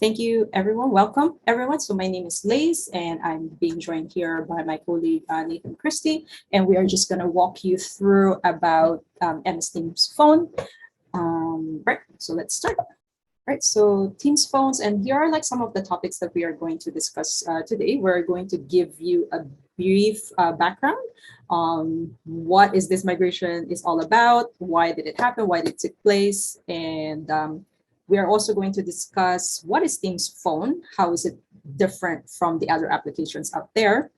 Thank you, everyone. Welcome, everyone. So my name is Lace, and I'm being joined here by my colleague Nathan Christie, and we are just going to walk you through about MS Teams Phone. Right. So let's start. Right, so Teams phones, and here are like some of the topics that we are going to discuss today. We're going to give you a brief background on what is this migration is all about, why did it happen, why did it take place, and we are also going to discuss what is Teams phone, how is it different from the other applications out there,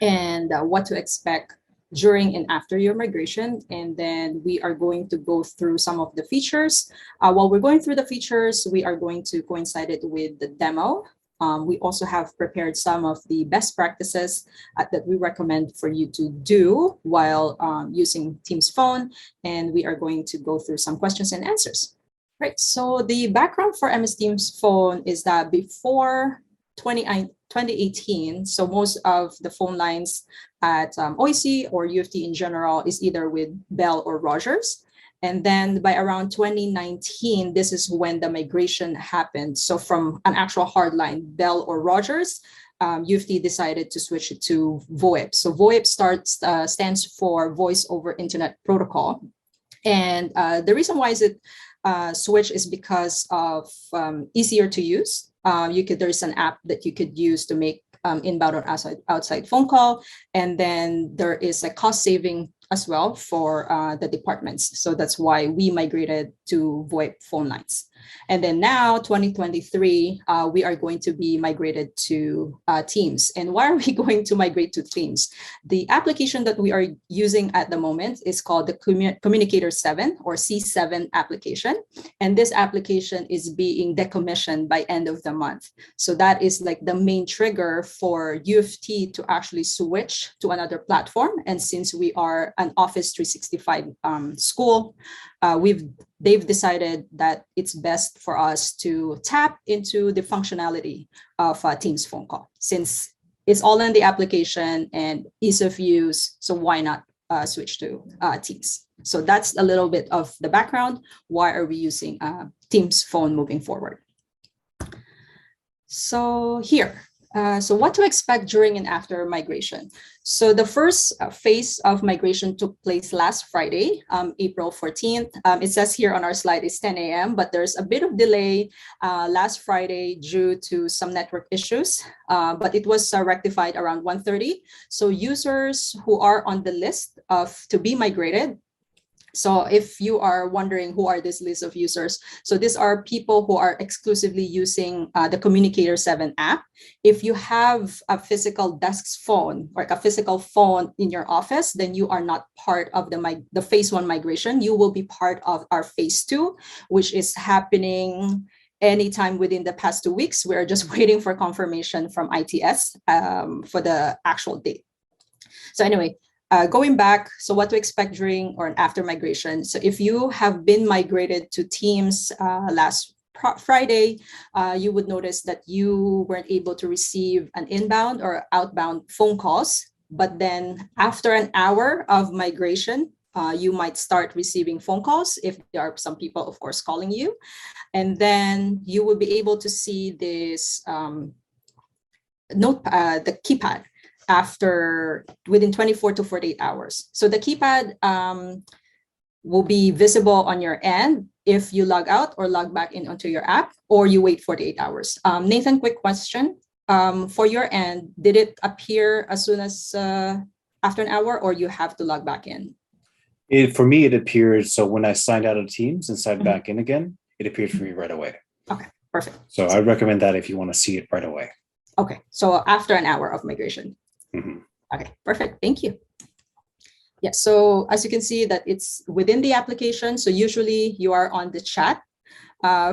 and what to expect during and after your migration. And then we are going to go through some of the features. While we're going through the features, we are going to coincide it with the demo. We also have prepared some of the best practices that we recommend for you to do while using Teams phone. And we are going to go through some questions and answers. Right, so the background for MS Teams phone is that before 2018, so most of the phone lines at OIC or UFT in general is either with Bell or Rogers. And then by around 2019, this is when the migration happened. So from an actual hard line, Bell or Rogers, UFT decided to switch it to VoIP. So VoIP stands for Voice over Internet Protocol. And the reason why is it switch is because of easier to use. There's an app that you could use to make inbound or outside phone call, and then there is a cost saving as well for the departments. So that's why we migrated to VoIP phone lines. And then now, 2023, we are going to be migrated to Teams. And why are we going to migrate to Teams? The application that we are using at the moment is called the Communicator 7 or C7 application. And this application is being decommissioned by end of the month. So that is like the main trigger for UFT to actually switch to another platform. And since we are an Office 365 school, they've decided that it's best for us to tap into the functionality of Teams phone call, since it's all in the application and ease of use. So why not switch to Teams? So that's a little bit of the background. Why are we using Teams phone moving forward? So here. So what to expect during and after migration. So the first phase of migration took place last Friday, April 14th. It says here on our slide it's 10 a.m., but there's a bit of delay last Friday due to some network issues, but it was rectified around 1:30. So users who are on the list to be migrated. So if you are wondering who are this list of users, so these are people who are exclusively using the Communicator 7 app. If you have a physical desk phone or a physical phone in your office, then you are not part of the phase 1 migration. You will be part of our phase 2, which is happening anytime within the past 2 weeks. We're just waiting for confirmation from ITS for the actual date. So anyway, going back, so what to expect during or after migration. So if you have been migrated to Teams last Friday, you would notice that you weren't able to receive an inbound or outbound phone calls. But then after an hour of migration, you might start receiving phone calls if there are some people, of course, calling you. And then you will be able to see this the keypad within 24 to 48 hours. So the keypad will be visible on your end if you log out or log back in onto your app, or you wait 48 hours. Nathan, quick question. For your end, did it appear as soon as after an hour, or you have to log back in? For me, it appeared, so when I signed out of Teams and signed back in again, it appeared for me right away. Okay, perfect. So I recommend that if you want to see it right away. Okay, so after an hour of migration. Mm-hmm. Okay, perfect. Thank you. Yeah, so as you can see that it's within the application. So usually you are on the chat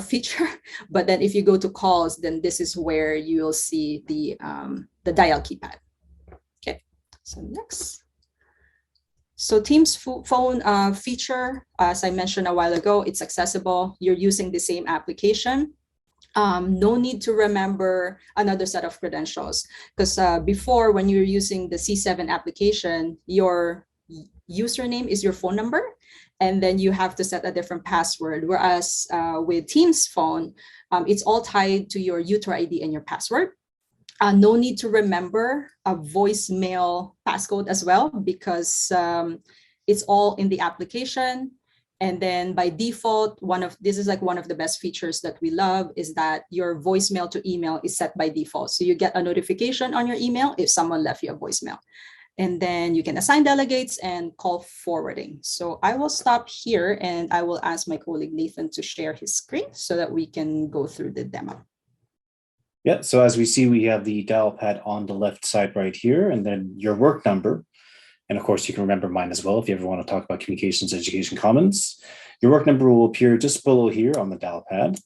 feature, but then if you go to calls, then this is where you'll see the dial keypad. Okay, so next. So Teams phone feature, as I mentioned a while ago, it's accessible. You're using the same application. No need to remember another set of credentials, because before, when you're using the C7 application, username is your phone number, and then you have to set a different password. Whereas with Teams phone, it's all tied to your user ID and your password. No need to remember a voicemail passcode as well, because it's all in the application. And then by default, this is like one of the best features that we love, is that your voicemail to email is set by default. So you get a notification on your email if someone left you a voicemail. And then you can assign delegates and call forwarding. So I will stop here and I will ask my colleague Nathan to share his screen so that we can go through the demo. Yeah, so as we see, we have the dial pad on the left side right here, and then your work number. And of course, you can remember mine as well if you ever want to talk about Communications Education Commons. Your work number will appear just below here on the dial pad.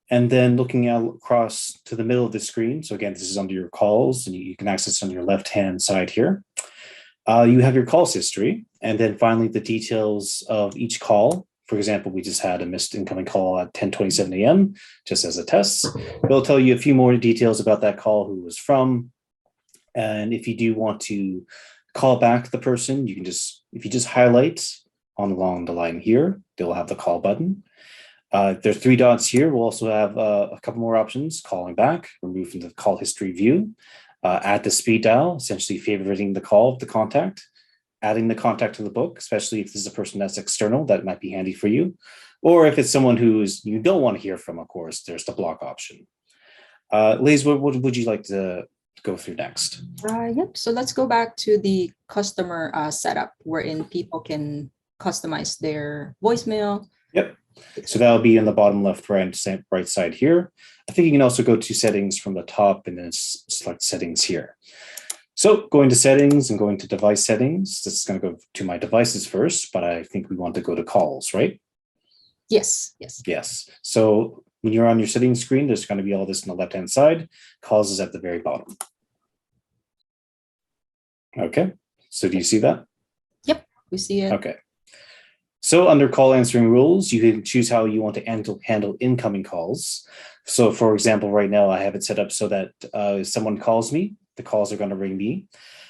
And then looking out across to the middle of the screen. So again, this is under your calls, and you can access on your left-hand side here. You have your calls history, and then finally the details of each call. For example, we just had a missed incoming call at 10:27 a.m. just as a test. It'll tell you a few more details about that call, who it was from. And if you do want to call back the person, you can if you just highlight along the line here, they'll have the call button. There's 3 dots here. We'll also have a couple more options: calling back, remove from the call history view, add the speed dial, essentially favoriting the call of the contact, adding the contact to the book, especially if this is a person that's external, that might be handy for you. Or if it's someone you don't want to hear from, of course, there's the block option. Liz, what would you like to go through next? Yep. So let's go back to the customer setup, wherein people can customize their voicemail. Yep. So that'll be in the bottom left right side here. I think you can also go to settings from the top and then select settings here. So going to settings and going to device settings, this is going to go to my devices first, but I think we want to go to calls, right? Yes. Yes. So when you're on your settings screen, there's going to be all this on the left-hand side. Calls is at the very bottom. Okay. So do you see that? Yep, we see it. Okay. So under call answering rules, you can choose how you want to handle incoming calls. So for example, right now I have it set up so that if someone calls me, the calls are going to ring me.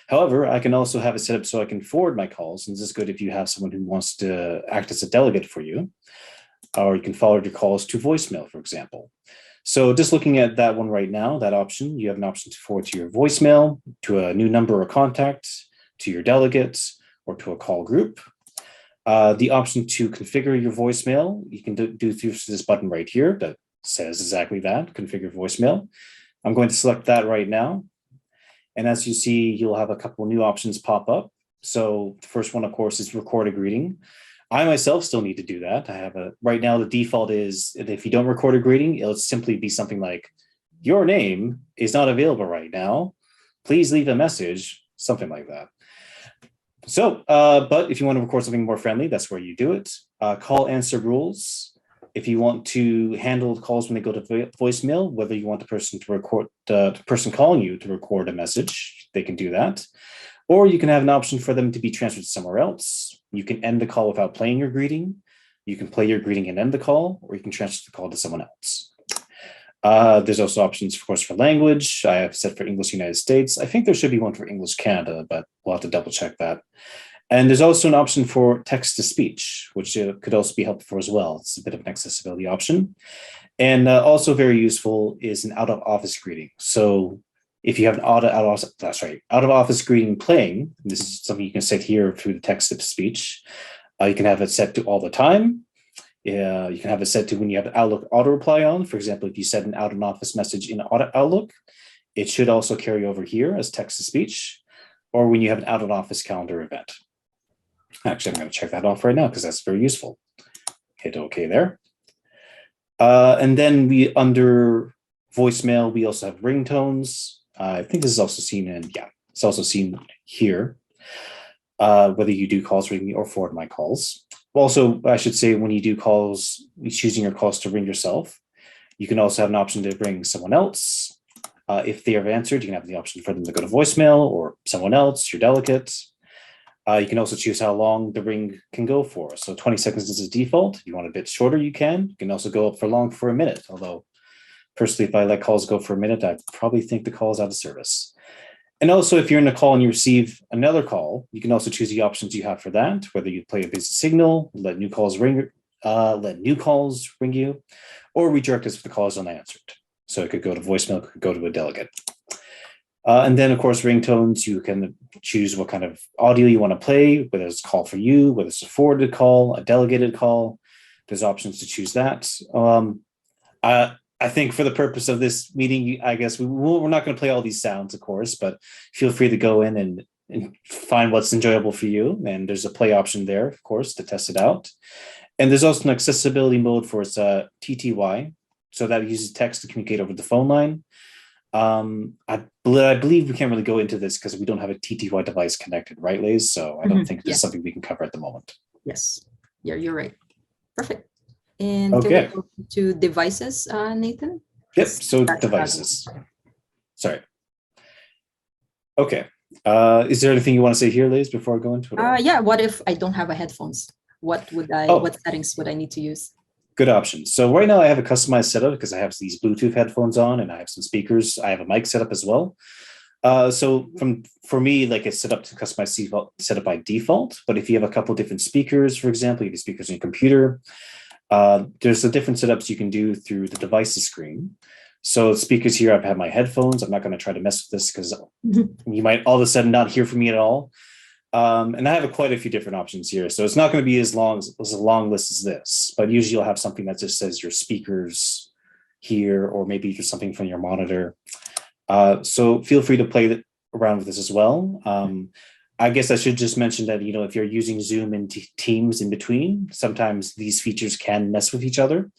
However, I can also have it set up so I can forward my calls. And this is good if you have someone who wants to act as a delegate for you, or you can forward your calls to voicemail, for example. So just looking at that one right now, that option, you have an option to forward to your voicemail, to a new number or contact, to your delegates, or to a call group. The option to configure your voicemail, you can do through this button right here that says exactly that, configure voicemail. I'm going to select that right now. And as you see, you'll have a couple new options pop up. So the first one, of course, is record a greeting. I myself still need to do that. Right now, the default is if you don't record a greeting, it'll simply be something like, your name is not available right now. Please leave a message, something like that. So, but if you want to record something more friendly, that's where you do it. Call answer rules. If you want to handle calls when they go to voicemail, whether you want the person to record, the person calling you to record a message, they can do that. Or you can have an option for them to be transferred somewhere else. You can end the call without playing your greeting. You can play your greeting and end the call, or you can transfer the call to someone else. There's also options, of course, for language. I have set for English United States. I think there should be one for English Canada, but we'll have to double check that. And there's also an option for text to speech, which could also be helpful as well. It's a bit of an accessibility option. And also very useful is an out of office greeting. So if you have an out of office greeting playing, this is something you can set here through the text to speech. You can have it set to all the time. You can have it set to when you have Outlook auto reply on. For example, if you set an out of office message in Outlook, it should also carry over here as text to speech, or when you have an out of office calendar event. Actually, I'm going to check that off right now because that's very useful. Hit OK there. And then under voicemail, we also have ringtones. I think this is also seen it's also seen here, whether you do calls ring me or forward my calls. Also, I should say, when you do calls, choosing your calls to ring yourself, you can also have an option to ring someone else. If they have answered, you can have the option for them to go to voicemail or someone else, your delegate. You can also choose how long the ring can go for. So 20 seconds is a default. If you want a bit shorter, you can. You can also go up for a minute. Although, personally, if I let calls go for a minute, I probably think the call is out of service. And also, if you're in a call and you receive another call, you can also choose the options you have for that, whether you play a busy signal, let new calls ring you, or redirect us if the call is unanswered. So it could go to voicemail, it could go to a delegate. And then, of course, ringtones, you can choose what kind of audio you want to play, whether it's a call for you, whether it's a forwarded call, a delegated call. There's options to choose that. I think for the purpose of this meeting, I guess we're not going to play all these sounds, of course, but feel free to go in and find what's enjoyable for you. And there's a play option there, of course, to test it out. And there's also an accessibility mode for its TTY, so that uses text to communicate over the phone line. I believe we can't really go into this because we don't have a TTY device connected, right, Liz? So I don't think this is something we can cover at the moment. Yes. Yeah, you're right. Perfect. And okay. Can we go to devices, Nathan? Yep. So devices. Sorry. Okay. Is there anything you want to say here, Liz, before I go into it? Yeah. What if I don't have a headphones? What settings would I need to use? Good option. So right now I have a customized setup because I have these Bluetooth headphones on and I have some speakers. I have a mic set up as well. So for me, like it's set up to customize setup by default. But if you have a couple different speakers, for example, you have speakers on your computer, there's the different setups you can do through the devices screen. So speakers here, I've had my headphones. I'm not going to try to mess with this because you might all of a sudden not hear from me at all. And I have quite a few different options here. So it's not going to be as long as a long list as this, but usually you'll have something that just says your speakers here, or maybe just something from your monitor. So feel free to play around with this as well. I guess I should just mention that, if you're using Zoom and Teams in between, sometimes these features can mess with each other.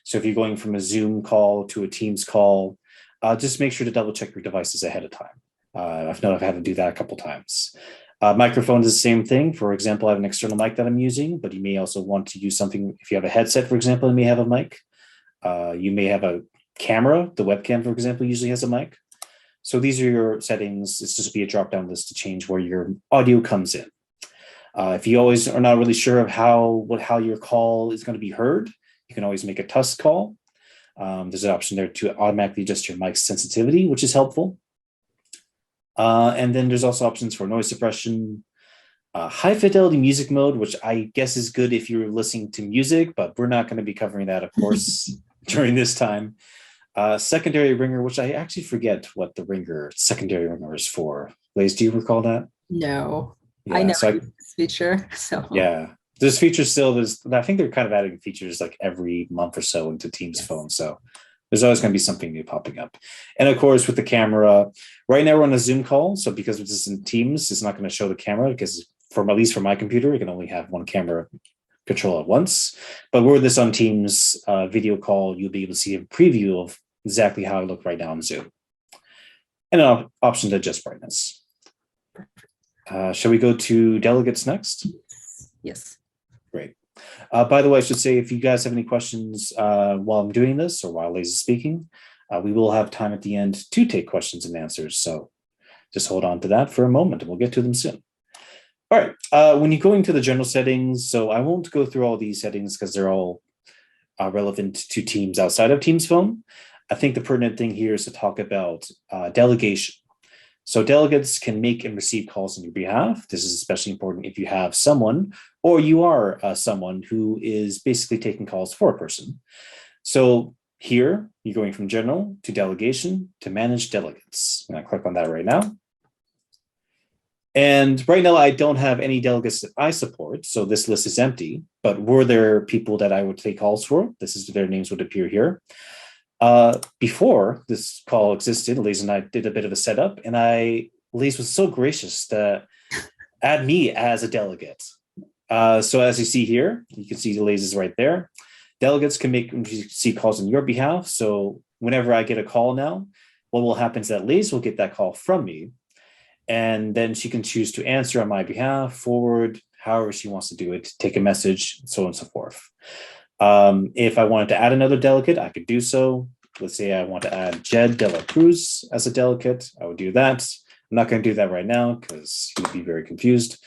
So if you're going from a Zoom call to a Teams call, just make sure to double check your devices ahead of time. I've had to do that a couple times. Microphones is the same thing. For example, I have an external mic that I'm using, but you may also want to use something. If you have a headset, for example, it may have a mic. You may have a camera. The webcam, for example, usually has a mic. So these are your settings. It's just be a drop-down list to change where your audio comes in. If you always are not really sure of how your call is going to be heard, you can always make a tusk call. There's an option there to automatically adjust your mic sensitivity, which is helpful. And then there's also options for noise suppression, high fidelity music mode, which I guess is good if you're listening to music, but we're not going to be covering that, of course, during this time. Secondary ringer, which I actually forget what the secondary ringer is for. Lace, do you recall that? No, yeah, I never used this feature. So yeah, this feature still I think they're kind of adding features like every month or so into Teams phone. So there's always going to be something new popping up. And of course, with the camera, right now we're on a Zoom call. So because this is in Teams, it's not going to show the camera because at least for my computer, it can only have one camera control at once. But were this on Teams video call, you'll be able to see a preview of exactly how I look right now on Zoom. And an option to adjust brightness. Shall we go to delegates next? Yes. Great. By the way, I should say, if you guys have any questions while I'm doing this or while Lace is speaking, we will have time at the end to take questions and answers. So just hold on to that for a moment and we'll get to them soon. All right. When you go into the general settings, so I won't go through all these settings because they're all relevant to Teams outside of Teams Phone. I think the pertinent thing here is to talk about delegation. So delegates can make and receive calls on your behalf. This is especially important if you have someone or you are someone who is basically taking calls for a person. So here, you're going from general to delegation to manage delegates. I'm going to click on that right now. And right now, I don't have any delegates that I support, so this list is empty. But were there people that I would take calls for? Their names would appear here. Before this call existed, Liz and I did a bit of a setup, and Liz was so gracious to add me as a delegate. So as you see here, you can see the Liz is right there. Delegates can make and receive calls on your behalf. So whenever I get a call now, what will happen is that Liz will get that call from me, and then she can choose to answer on my behalf, forward, however she wants to do it, take a message, so on and so forth. If I wanted to add another delegate, I could do so. Let's say I want to add Jed De La Cruz as a delegate. I would do that. I'm not going to do that right now because he would be very confused.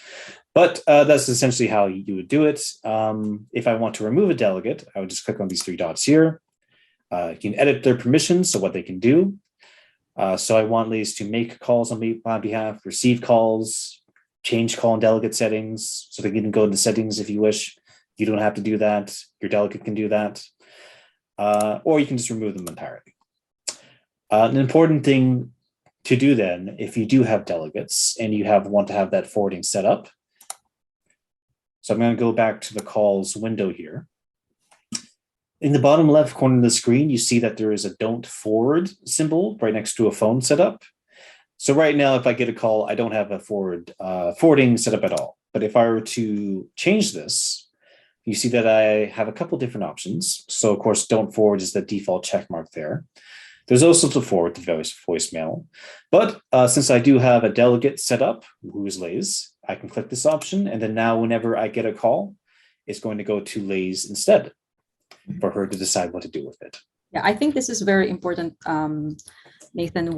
But that's essentially how you would do it. If I want to remove a delegate, I would just click on these three dots here. You can edit their permissions, so what they can do. So I want Liz to make calls on my behalf, receive calls, change call and delegate settings. So they can go into settings if you wish. You don't have to do that. Your delegate can do that. Or you can just remove them entirely. An important thing to do then, if you do have delegates and you want to have that forwarding set up. So I'm going to go back to the calls window here. In the bottom left corner of the screen, you see that there is a don't forward symbol right next to a phone setup. So right now, if I get a call, I don't have a forwarding set up at all. But if I were to change this, you see that I have a couple different options. So of course, don't forward is the default check mark there. There's also to forward the voicemail. But since I do have a delegate set up, who's Liz, I can click this option. And then now whenever I get a call, it's going to go to Liz instead for her to decide what to do with it. Yeah, I think this is very important, Nathan,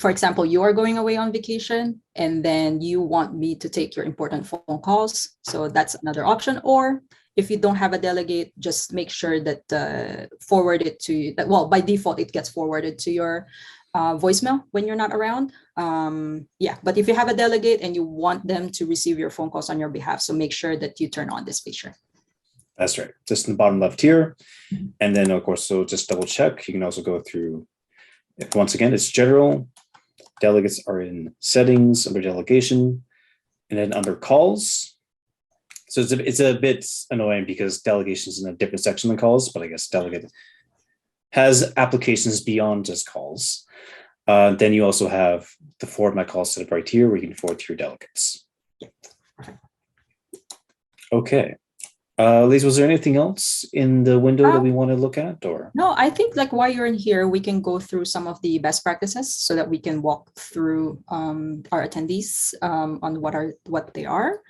for example, you are going away on vacation and then you want me to take your important phone calls. So that's another option. Or if you don't have a delegate, just make sure that forward it to, well, by default, it gets forwarded to your voicemail when you're not around. But if you have a delegate and you want them to receive your phone calls on your behalf, so make sure that you turn on this feature. That's right, just in the bottom left here. And then of course, so just double check. You can also go through, once again, it's general. Delegates are in settings under delegation and then under calls. So it's a bit annoying because delegation is in a different section than calls, but I guess delegate has applications beyond just calls. Then you also have the forward my calls set up right here where you can forward to your delegates. Okay. Liz, was there anything else in the window that we want to look at, or? No, I think like while you're in here, we can go through some of the best practices so that we can walk through our attendees on what they are.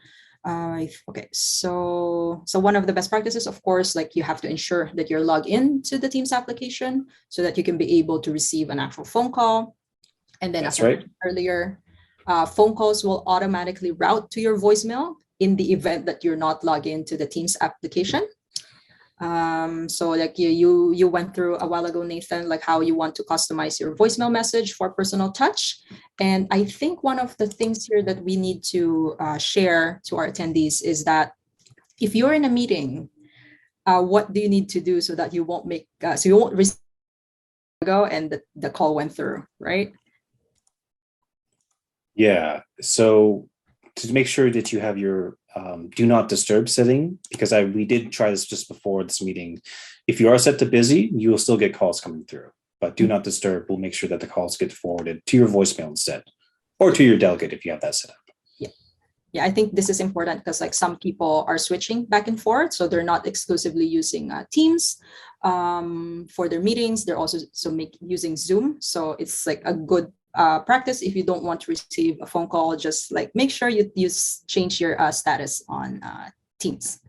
Okay, so one of the best practices, of course, like you have to ensure that you're logged into the Teams application so that you can be able to receive an actual phone call. And then as I mentioned earlier, phone calls will automatically route to your voicemail in the event that you're not logged into the Teams application. So like you went through a while ago, Nathan, like how you want to customize your voicemail message for personal touch. And I think one of the things here that we need to share to our attendees is that if you're in a meeting, what do you need to do so that you won't receive and the call went through, right? Yeah, so to make sure that you have your do not disturb setting, because we did try this just before this meeting. If you are set to busy, you will still get calls coming through, but do not disturb will make sure that the calls get forwarded to your voicemail instead, or to your delegate if you have that set up. Yeah, I think this is important because like some people are switching back and forth, so they're not exclusively using Teams for their meetings. They're also using Zoom, so it's like a good practice. If you don't want to receive a phone call, just like make sure you change your status on Teams.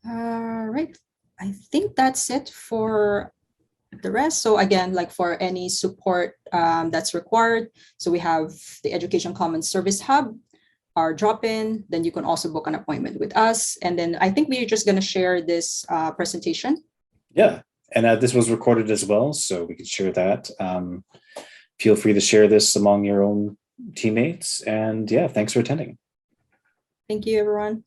All right, I think that's it for the rest. So again, like for any support that's required, so we have the Education Commons Service Hub, our drop-in, then you can also book an appointment with us. And then I think we're just going to share this presentation. Yeah, and this was recorded as well, so we can share that. Feel free to share this among your own teammates. And yeah, thanks for attending. Thank you, everyone.